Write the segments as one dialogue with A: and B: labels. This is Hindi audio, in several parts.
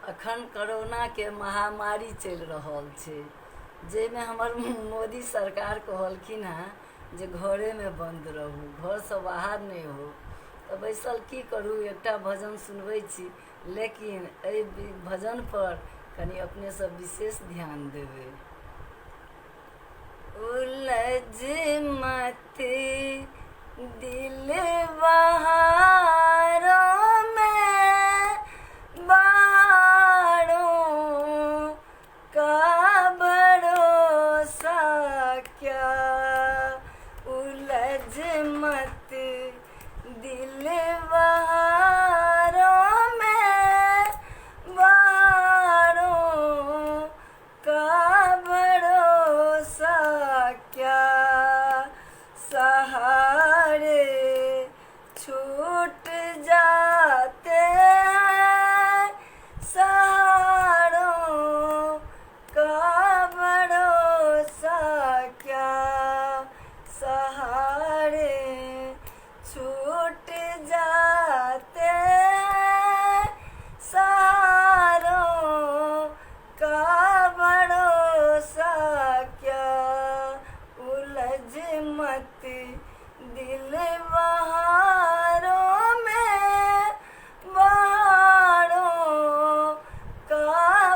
A: अखन कोरोना के महामारी चल रहल छै, जाहिमे हमर मोदी सरकार कहलखिन हँ जे घरे में बंद रहू, घर से बाहर नहीं हो। तो बैसल की करूँ, एकटा भजन सुनबै छी, लेकिन एहि भजन पर कनी अपने सब विशेष ध्यान देबै। उलझ मत दिल बहारों में बारों का भरोसा क्या। उलझ मत दिल बहारों में बारों का भरोसा क्या। सहारे छूट जाते हैं, सहारों का भरोसा क्या। सहारे छूट जाते हैं, सहारों का भरोसा क्या। उलझ मत दिल बहारों में बारों का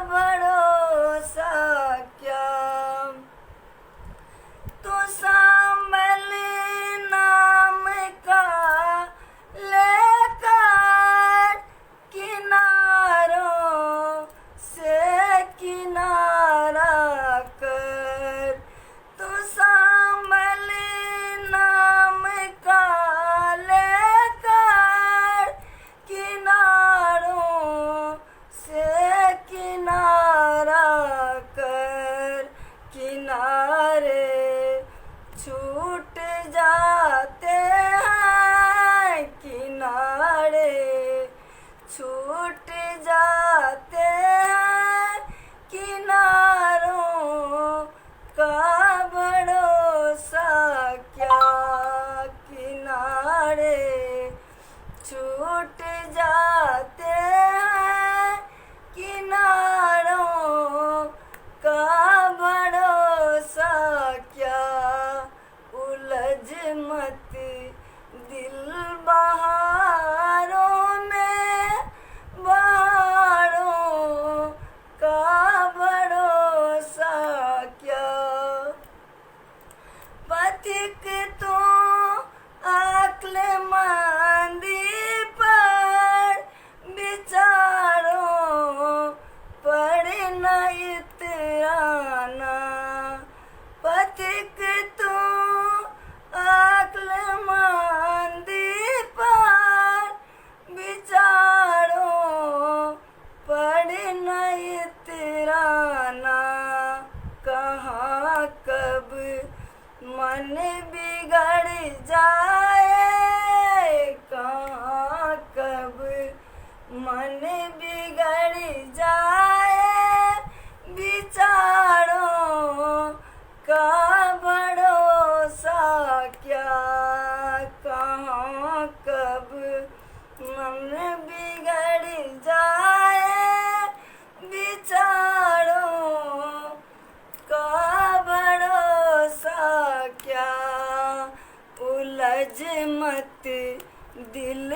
A: भरोसा क्या। तो सांभल नाम का लेकर किनारों से किनारा कर। तो सांभल नाम का लेकर किनारों से किनारा कर। किनारे छूट जाते हैं, किनारे छूट जाते हैं, किनारों का भरोसा क्या। किनारे छूट जाते हैं, किनारों का भरोसा क्या। उलझ मत दिल बहारों में बारों का भरोसा क्या। पथिक तो अक्लमंदी पर विचारों पर न इतराना। पथिक तो अक्लमंदी पर विचारों पर न इतराना। कहाँ कब मन बिगड़ जाए, कहाँ कब मन बिगड़ जाए, विचारों का भरोसा क्या। कहाँ कब मन बिगड़ जाए, विचारों का भरोसा क्या। उलझ मत दिल